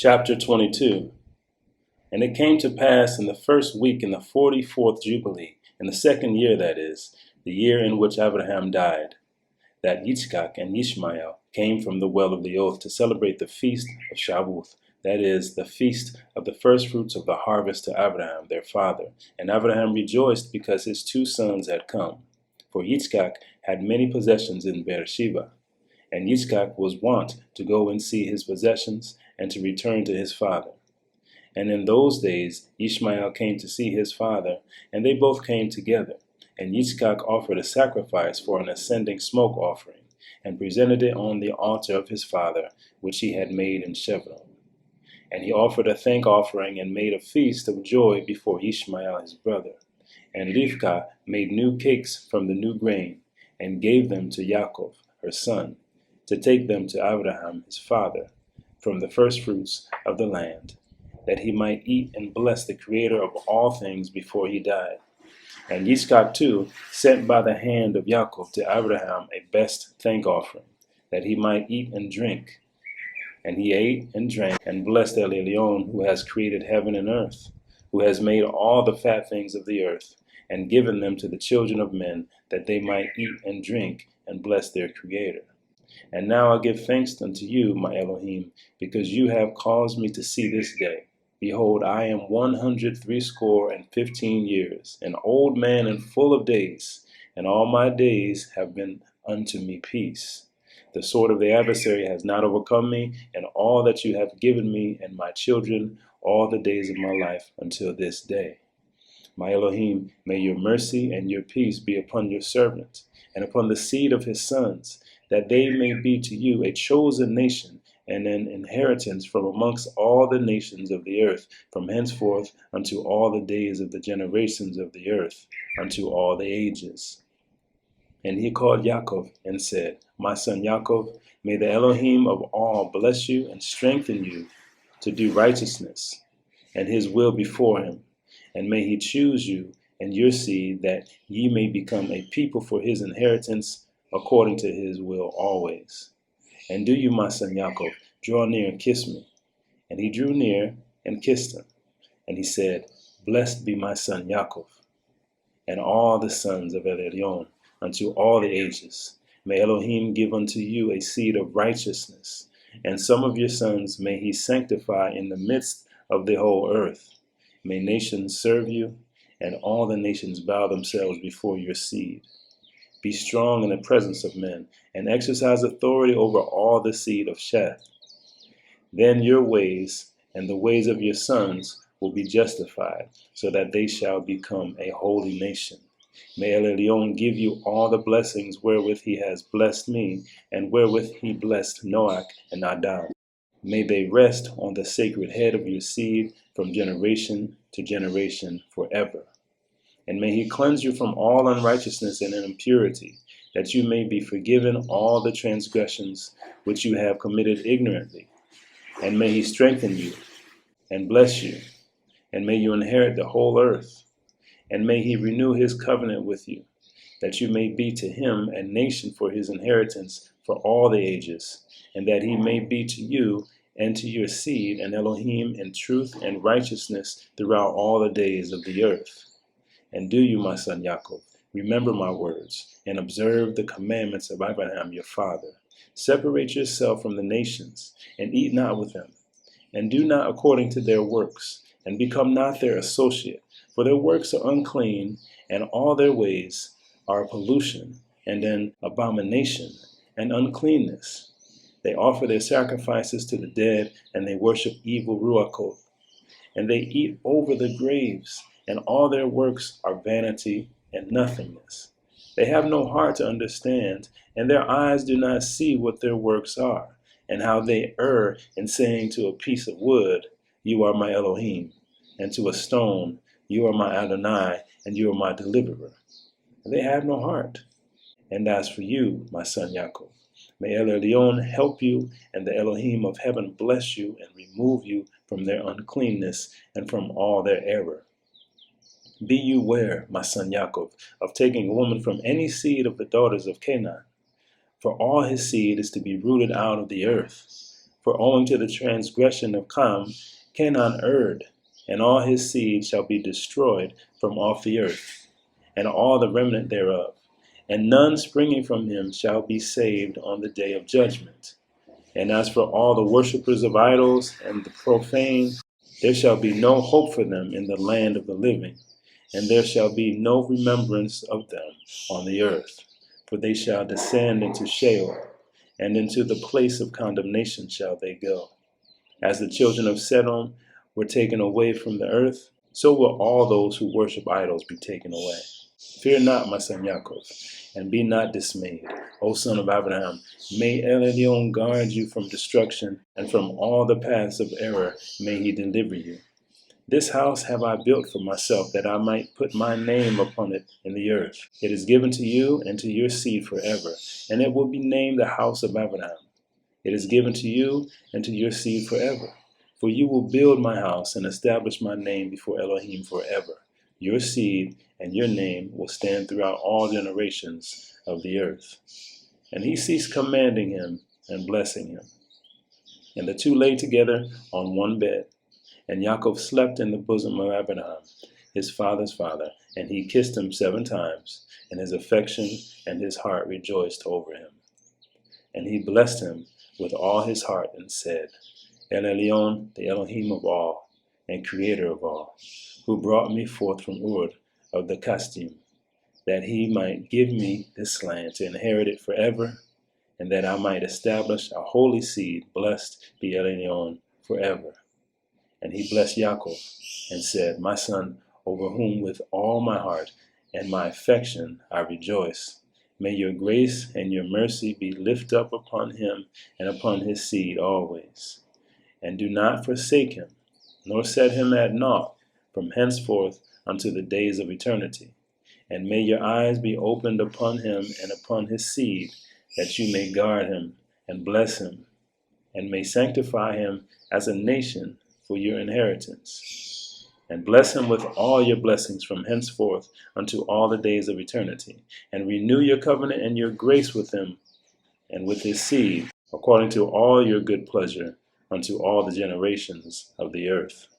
Chapter 22. And it came to pass in the first week in the 44th Jubilee, in the second year, that is, the year in which Abraham died, that Yitzchak and Ishmael came from the well of the oath to celebrate the feast of Shavuot, that is, the feast of the firstfruits of the harvest to Abraham, their father. And Abraham rejoiced because his two sons had come. For Yitzchak had many possessions in Beersheba, and Yitzchak was wont to go and see his possessions and to return to his father. And in those days Ishmael came to see his father, and they both came together. And Yitzchak offered a sacrifice for an ascending smoke offering, and presented it on the altar of his father, which he had made in Shevron. And he offered a thank offering and made a feast of joy before Ishmael his brother. And Rivkah made new cakes from the new grain, and gave them to Yaakov her son, to take them to Abraham his father, from the firstfruits of the land, that he might eat and bless the Creator of all things before he died. And Yitzchak too sent by the hand of Yaakov to Abraham a best thank offering, that he might eat and drink. And he ate and drank, and blessed El Elyon, who has created heaven and earth, who has made all the fat things of the earth, and given them to the children of men, that they might eat and drink, and bless their Creator. And now I give thanks unto you, my Elohim, because you have caused me to see this day. Behold, I am 180 years, an old man and full of days, and all my days have been unto me peace. The sword of the adversary has not overcome me, and all that you have given me and my children all the days of my life until this day. My Elohim, may your mercy and your peace be upon your servant, and upon the seed of his sons, that they may be to you a chosen nation, and an inheritance from amongst all the nations of the earth, from henceforth unto all the days of the generations of the earth, unto all the ages. And he called Yaakov and said, My son Yaakov, may the Elohim of all bless you and strengthen you to do righteousness, and his will before him. And may he choose you and your seed, that ye may become a people for his inheritance, according to his will always. And do you, my son Yaakov, draw near and kiss me. And he drew near and kissed him. And he said, Blessed be my son Yaakov, and all the sons of El Elyon, unto all the ages. May Elohim give unto you a seed of righteousness, and some of your sons may he sanctify in the midst of the whole earth. May nations serve you, and all the nations bow themselves before your seed. Be strong in the presence of men, and exercise authority over all the seed of Sheth. Then your ways and the ways of your sons will be justified, so that they shall become a holy nation. May El Elyon give you all the blessings wherewith he has blessed me, and wherewith he blessed Noach and Adam. May they rest on the sacred head of your seed from generation to generation forever. And may he cleanse you from all unrighteousness and impurity, that you may be forgiven all the transgressions which you have committed ignorantly. And may he strengthen you and bless you, and may you inherit the whole earth. And may he renew his covenant with you, that you may be to him a nation for his inheritance for all the ages, and that he may be to you and to your seed an Elohim in truth and righteousness throughout all the days of the earth. And do you, my son Yaakov, remember my words, and observe the commandments of Abraham your father. Separate yourself from the nations, and eat not with them, and do not according to their works, and become not their associate. For their works are unclean, and all their ways are pollution, and an abomination, and uncleanness. They offer their sacrifices to the dead, and they worship evil ruachot. And they eat over the graves, and all their works are vanity and nothingness. They have no heart to understand, and their eyes do not see what their works are, and how they err in saying to a piece of wood, You are my Elohim, and to a stone, You are my Adonai, and you are my deliverer. And they have no heart. And as for you, my son Yaakov, may El Elyon help you, and the Elohim of heaven bless you, and remove you from their uncleanness and from all their error. Be you ware, my son Yaakov, of taking a woman from any seed of the daughters of Canaan, for all his seed is to be rooted out of the earth. For owing to the transgression of Ham, Canaan erred, and all his seed shall be destroyed from off the earth, and all the remnant thereof. And none springing from him shall be saved on the day of judgment. And as for all the worshippers of idols and the profane, there shall be no hope for them in the land of the living, and there shall be no remembrance of them on the earth. For they shall descend into Sheol, and into the place of condemnation shall they go. As the children of Sodom were taken away from the earth, so will all those who worship idols be taken away. Fear not, my son Yaakov, and be not dismayed, O son of Abraham. May El Elyon guard you from destruction, and from all the paths of error may he deliver you. This house have I built for myself, that I might put my name upon it in the earth. It is given to you and to your seed forever, and it will be named the house of Abraham. It is given to you and to your seed forever. For you will build my house and establish my name before Elohim forever. Your seed and your name will stand throughout all generations of the earth. And he ceased commanding him and blessing him. And the two lay together on one bed. And Yaakov slept in the bosom of Abraham, his father's father, and he kissed him 7 times, and his affection and his heart rejoiced over him. And he blessed him with all his heart and said, El Elyon, the Elohim of all, and creator of all, who brought me forth from Ur of the Kasdim, that he might give me this land to inherit it forever, and that I might establish a holy seed. Blessed be El Elyon forever. And he blessed Yaakov and said, My son, over whom with all my heart and my affection I rejoice, may your grace and your mercy be lifted up upon him and upon his seed always. And do not forsake him, nor set him at naught from henceforth unto the days of eternity. And may your eyes be opened upon him and upon his seed, that you may guard him and bless him, and may sanctify him as a nation for your inheritance. And bless him with all your blessings from henceforth unto all the days of eternity. And renew your covenant and your grace with him and with his seed, according to all your good pleasure, unto all the generations of the earth.